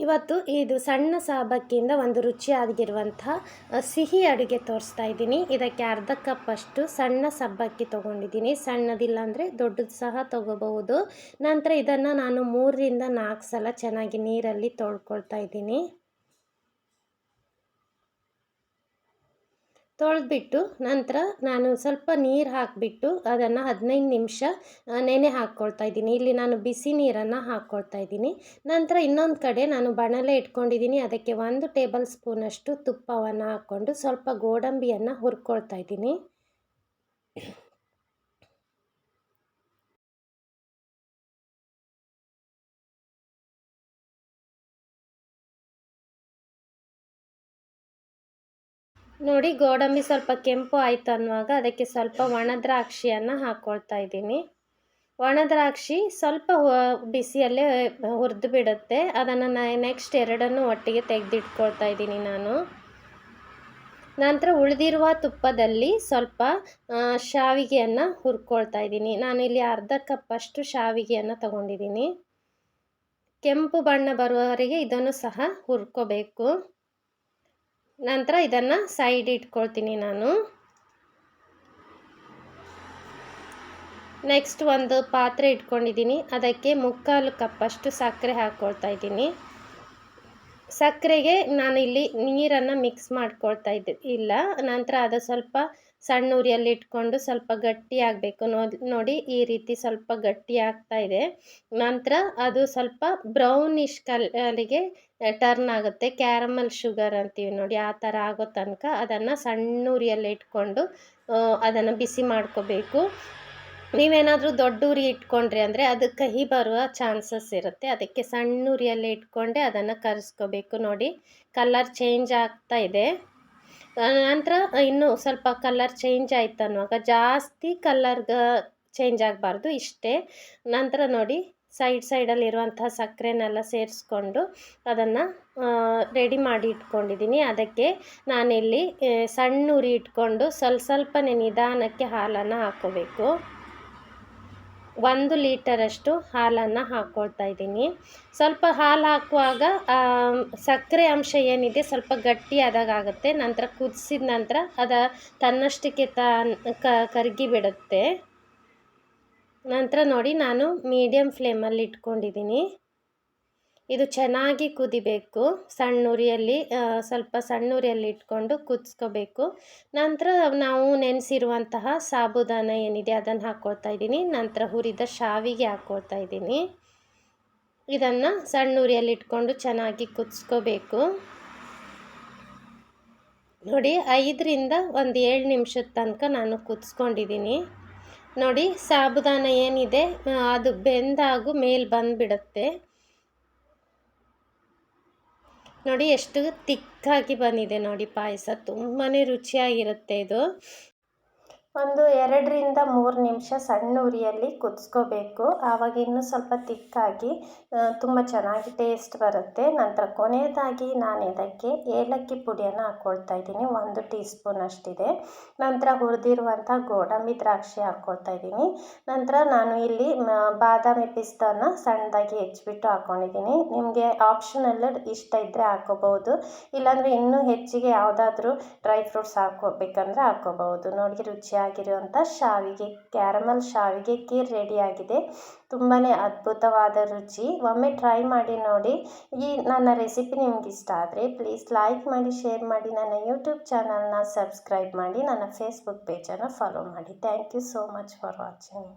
ಇವತ್ತು ಇದು ಸಣ್ಣ ಸಹಬಕ್ಕಿಯಿಂದ ಒಂದು ರುಚಿಯಾಗಿರುವಂತಹ ಸಿಹಿ ಅಡುಗೆ ತೋರಿಸ್ತಾ ಇದ್ದೀನಿ. ಇದಕ್ಕೆ ಅರ್ಧ ಕಪ್ ಅಷ್ಟು ಸಣ್ಣ ಸಬ್ಬಕ್ಕಿ ತೊಗೊಂಡಿದ್ದೀನಿ. ಸಣ್ಣದಿಲ್ಲ ಅಂದರೆ ದೊಡ್ಡದು ಸಹ ತೊಗೋಬಹುದು. ನಂತರ ಇದನ್ನು ನಾನು 3 ರಿಂದ 4 ಸಲ ಚೆನ್ನಾಗಿ ನೀರಲ್ಲಿ ತೊಳ್ಕೊಳ್ತಾ ಇದ್ದೀನಿ. ತೊಳೆದ್ಬಿಟ್ಟು ನಂತರ ನಾನು ಸ್ವಲ್ಪ ನೀರು ಹಾಕಿಬಿಟ್ಟು ಅದನ್ನು 15 ನಿಮಿಷ ನೆನೆ ಹಾಕ್ಕೊಳ್ತಾ ಇದ್ದೀನಿ. ಇಲ್ಲಿ ನಾನು ಬಿಸಿ ನೀರನ್ನು ಹಾಕ್ಕೊಳ್ತಾ ಇದ್ದೀನಿ. ನಂತರ ಇನ್ನೊಂದು ಕಡೆ ನಾನು ಬಾಣಲೆ ಇಟ್ಕೊಂಡಿದ್ದೀನಿ. ಅದಕ್ಕೆ 1 ಟೇಬಲ್ ಸ್ಪೂನಷ್ಟು ತುಪ್ಪವನ್ನು ಹಾಕ್ಕೊಂಡು ಸ್ವಲ್ಪ ಗೋಡಂಬಿಯನ್ನು ಹುರ್ಕೊಳ್ತಾ ಇದ್ದೀನಿ. ನೋಡಿ, ಗೋಡಂಬಿ ಸ್ವಲ್ಪ ಕೆಂಪು ಆಯಿತು ಅನ್ನುವಾಗ ಅದಕ್ಕೆ ಸ್ವಲ್ಪ ಒಣ ದ್ರಾಕ್ಷಿಯನ್ನು ಹಾಕ್ಕೊಳ್ತಾ ಇದ್ದೀನಿ. ಒಣ ದ್ರಾಕ್ಷಿ ಸ್ವಲ್ಪ ಬಿಸಿಯಲ್ಲೇ ಹುರಿದು ಬಿಡುತ್ತೆ. ಅದನ್ನು ನೆಕ್ಸ್ಟ್ ಎರಡನ್ನು ಒಟ್ಟಿಗೆ ತೆಗೆದಿಟ್ಕೊಳ್ತಾ ಇದ್ದೀನಿ ನಾನು. ನಂತರ ಉಳಿದಿರುವ ತುಪ್ಪದಲ್ಲಿ ಸ್ವಲ್ಪ ಶಾವಿಗೆಯನ್ನು ಹುರ್ಕೊಳ್ತಾ ಇದ್ದೀನಿ. ನಾನಿಲ್ಲಿ ಅರ್ಧ ಕಪ್ ಅಷ್ಟು ಶಾವಿಗೆಯನ್ನು ತಗೊಂಡಿದ್ದೀನಿ. ಕೆಂಪು ಬಣ್ಣ ಬರುವವರೆಗೆ ಇದನ್ನು ಸಹ ಹುರ್ಕೋಬೇಕು. ನಂತರ ಇದನ್ನು ಸೈಡ್ ಇಟ್ಕೊಳ್ತೀನಿ ನಾನು. ನೆಕ್ಸ್ಟ್ ಒಂದು ಪಾತ್ರೆ ಇಟ್ಕೊಂಡಿದ್ದೀನಿ. ಅದಕ್ಕೆ 3/4 ಕಪ್ ಅಷ್ಟು ಸಕ್ಕರೆ ಹಾಕ್ಕೊಳ್ತಾ ಇದ್ದೀನಿ. ಸಕ್ಕರೆಗೆ ನಾನಿಲ್ಲಿ ನೀರನ್ನು ಮಿಕ್ಸ್ ಮಾಡ್ಕೊಳ್ತಾ ಇಲ್ಲ. ನಂತರ ಅದು ಸ್ವಲ್ಪ ಸಣ್ಣ ಉರಿಯಲ್ಲಿ ಇಟ್ಕೊಂಡು ಸ್ವಲ್ಪ ಗಟ್ಟಿ ಆಗಬೇಕು. ನೋಡಿ, ಈ ರೀತಿ ಸ್ವಲ್ಪ ಗಟ್ಟಿ ಆಗ್ತಾ ಇದೆ. ನಂತರ ಅದು ಸ್ವಲ್ಪ ಬ್ರೌನಿಶ್ ಕಲರಿಗೆ ಟರ್ನ್ ಆಗುತ್ತೆ. ಕ್ಯಾರಮಲ್ ಶುಗರ್ ಅಂತೀವಿ ನೋಡಿ, ಆ ಥರ ಆಗೋ ತನಕ ಅದನ್ನು ಸಣ್ಣ ಉರಿಯಲ್ಲಿ ಇಟ್ಕೊಂಡು ಅದನ್ನು ಬಿಸಿ ಮಾಡ್ಕೋಬೇಕು. ನೀವೇನಾದರೂ ದೊಡ್ಡ ಉರಿ ಇಟ್ಕೊಂಡ್ರಿ ಅಂದರೆ ಅದು ಕಹಿ ಬರುವ ಚಾನ್ಸಸ್ ಇರುತ್ತೆ. ಅದಕ್ಕೆ ಸಣ್ಣ ಉರಿಯಲ್ಲೇ ಇಟ್ಕೊಂಡೆ ಅದನ್ನು ಕರಿಸ್ಕೋಬೇಕು. ನೋಡಿ, ಕಲರ್ ಚೇಂಜ್ ಆಗ್ತಾ ಇದೆ. ನಂತರ ಇನ್ನೂ ಸ್ವಲ್ಪ ಕಲರ್ ಚೇಂಜ್ ಆಯ್ತು ಅನ್ನುವಾಗ, ಜಾಸ್ತಿ ಕಲರ್ ಚೇಂಜ್ ಆಗಬಾರ್ದು, ಇಷ್ಟೇ. ನಂತರ ನೋಡಿ, ಸೈಡಲ್ಲಿರುವಂತಹ ಸಕ್ಕರೆನೆಲ್ಲ ಸೇರಿಸ್ಕೊಂಡು ಅದನ್ನು ರೆಡಿ ಮಾಡಿ ಇಟ್ಕೊಂಡಿದ್ದೀನಿ. ಅದಕ್ಕೆ ನಾನಿಲ್ಲಿ ಸಣ್ಣ ಉರಿ ಇಟ್ಕೊಂಡು ಸ್ವಲ್ಪನೇ ನಿಧಾನಕ್ಕೆ ಹಾಲನ್ನು ಹಾಕ್ಕೋಬೇಕು. 1 ಲೀಟರಷ್ಟು ಹಾಲನ್ನು ಹಾಕ್ಕೊಳ್ತಾ ಇದ್ದೀನಿ. ಸ್ವಲ್ಪ ಹಾಲು ಹಾಕುವಾಗ ಸಕ್ಕರೆ ಅಂಶ ಏನಿದೆ ಸ್ವಲ್ಪ ಗಟ್ಟಿ ಆಗುತ್ತೆ. ನಂತರ ಕುದಿಸಿದ ನಂತರ ತನ್ನಷ್ಟಕ್ಕೆ ಕರಗಿ ಬಿಡುತ್ತೆ. ನಂತರ ನೋಡಿ, ನಾನು ಮೀಡಿಯಮ್ ಫ್ಲೇಮಲ್ಲಿ ಇಟ್ಕೊಂಡಿದ್ದೀನಿ. ಇದು ಚೆನ್ನಾಗಿ ಕುದಿಬೇಕು. ಸ್ವಲ್ಪ ಸಣ್ಣ ಉರಿಯಲ್ಲಿ ಇಟ್ಕೊಂಡು ಕುದಿಸ್ಕೋಬೇಕು. ನಂತರ ನಾವು ನೆನೆಸಿರುವಂತಹ ಸಾಬುದಾನ ಏನಿದೆ ಅದನ್ನು ಹಾಕ್ಕೊಳ್ತಾ ಇದ್ದೀನಿ. ನಂತರ ಹುರಿದ ಶಾವಿಗೆ ಹಾಕ್ಕೊಳ್ತಾ ಇದ್ದೀನಿ. ಇದನ್ನು ಸಣ್ಣ ಉರಿಯಲ್ಲಿ ಇಟ್ಕೊಂಡು ಚೆನ್ನಾಗಿ ಕುದಿಸ್ಕೋಬೇಕು. ನೋಡಿ, 5 ರಿಂದ 7 ನಿಮಿಷದ ತನಕ ನಾನು ಕುದಿಸ್ಕೊಂಡಿದ್ದೀನಿ. ನೋಡಿ, ಸಾಬುದಾನ ಏನಿದೆ ಅದು ಬೆಂದಾಗೂ ಮೇಲೆ ಬಂದುಬಿಡುತ್ತೆ. ನೋಡಿ, ಎಷ್ಟು ತಿಕ್ಕಾಗಿ ಬಂದಿದೆ ನೋಡಿ ಪಾಯಸ. ತುಂಬಾ ರುಚಿಯಾಗಿರುತ್ತೆ ಇದು. 2 ರಿಂದ 3 ನಿಮಿಷ ಸಣ್ಣ ಉರಿಯಲ್ಲಿ ಕುದಿಸ್ಕೋಬೇಕು. ಆವಾಗ ಇನ್ನೂ ಸ್ವಲ್ಪ ತಿಕ್ಕಾಗಿ ತುಂಬ ಚೆನ್ನಾಗಿ ಟೇಸ್ಟ್ ಬರುತ್ತೆ. ನಂತರ ಕೊನೆಯದಾಗಿ ನಾನು ಇದಕ್ಕೆ ಏಲಕ್ಕಿ ಪುಡಿಯನ್ನು ಹಾಕ್ಕೊಳ್ತಾ ಇದ್ದೀನಿ. 1 ಟೀ ಸ್ಪೂನ್ ಅಷ್ಟಿದೆ. ನಂತರ ಹುರಿದಿರುವಂಥ ಗೋಡಂಬಿ ದ್ರಾಕ್ಷಿ ಹಾಕ್ಕೊಳ್ತಾ ಇದ್ದೀನಿ. ನಂತರ ನಾನು ಇಲ್ಲಿ ಬಾದಾಮಿ ಪಿಸ್ತಾನ ಸಣ್ಣದಾಗಿ ಹೆಚ್ಚಿಬಿಟ್ಟು ಹಾಕ್ಕೊಂಡಿದ್ದೀನಿ. ನಿಮಗೆ ಆಪ್ಷನಲ್ ಇಷ್ಟ ಇದ್ದರೆ ಹಾಕ್ಕೋಬಹುದು. ಇಲ್ಲಾಂದರೆ ಇನ್ನೂ ಹೆಚ್ಚಿಗೆ ಯಾವುದಾದ್ರೂ ಡ್ರೈ ಫ್ರೂಟ್ಸ್ ಹಾಕ್ಕೋಬೇಕಂದ್ರೆ ಹಾಕ್ಕೋಬಹುದು. ನೋಡಿ, ರುಚಿಯಾಗಿರುವಂಥ ಕ್ಯಾರಮಲ್ ಶಾವಿಗೆ ಖೀರ್ ರೆಡಿಯಾಗಿದೆ. ತುಂಬಾ ಅದ್ಭುತವಾದ ರುಚಿ. ಒಮ್ಮೆ ಟ್ರೈ ಮಾಡಿ ನೋಡಿ. ಈ ನನ್ನ ರೆಸಿಪಿ ನಿಮ್ಗೆ ಇಷ್ಟ ಆದರೆ ಪ್ಲೀಸ್ ಲೈಕ್ ಮಾಡಿ, ಶೇರ್ ಮಾಡಿ, ನನ್ನ ಯೂಟ್ಯೂಬ್ ಚಾನಲ್ನ ಸಬ್ಸ್ಕ್ರೈಬ್ ಮಾಡಿ, ನನ್ನ ಫೇಸ್ಬುಕ್ ಪೇಜನ್ನು ಫಾಲೋ ಮಾಡಿ. Thank you so much for watching.